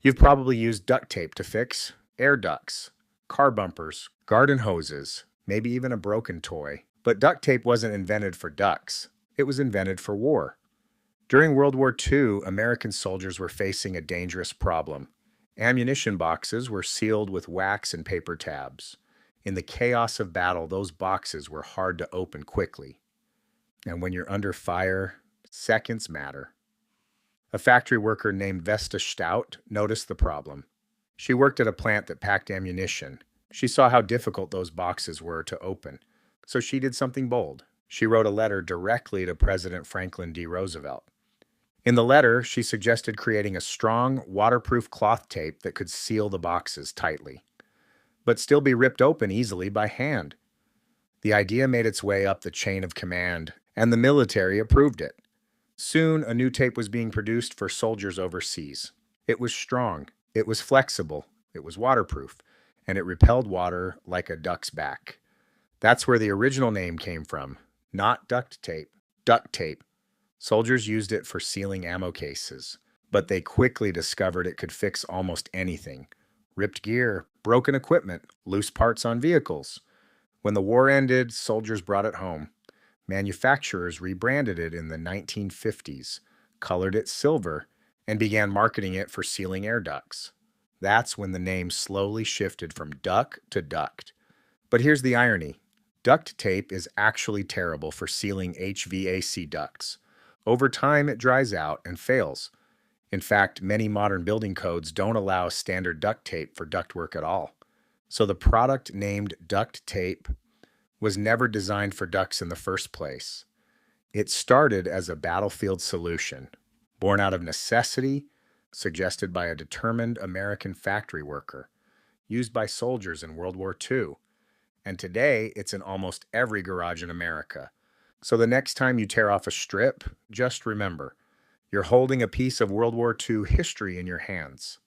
You've probably used duct tape to fix air ducts, car bumpers, garden hoses, maybe even a broken toy. But duct tape wasn't invented for ducks. It was invented for war. During World War II, American soldiers were facing a dangerous problem. Ammunition boxes were sealed with wax and paper tabs. In the chaos of battle, those boxes were hard to open quickly. And when you're under fire, seconds matter. A factory worker named Vesta Stoudt noticed the problem. She worked at a plant that packed ammunition. She saw how difficult those boxes were to open. So she did something bold. She wrote a letter directly to President Franklin D. Roosevelt. In the letter, she suggested creating a strong, waterproof cloth tape that could seal the boxes tightly, but still be ripped open easily by hand. The idea made its way up the chain of command, and the military approved it. Soon, a new tape was being produced for soldiers overseas. It was strong, it was flexible, it was waterproof, and it repelled water like a duck's back. That's where the original name came from. Not duct tape, duct tape. Soldiers used it for sealing ammo cases, but they quickly discovered it could fix almost anything. Ripped gear, broken equipment, loose parts on vehicles. When the war ended, soldiers brought it home. Manufacturers rebranded it in the 1950s, colored it silver, and began marketing it for sealing air ducts. That's when the name slowly shifted from duck to duct. But here's the irony. Duct tape is actually terrible for sealing HVAC ducts. Over time, it dries out and fails. In fact, many modern building codes don't allow standard duct tape for ductwork at all. So the product named duct tape was never designed for ducts in the first place. It started as a battlefield solution, born out of necessity, suggested by a determined American factory worker, used by soldiers in World War II. And today, it's in almost every garage in America. So the next time you tear off a strip, just remember, you're holding a piece of World War II history in your hands.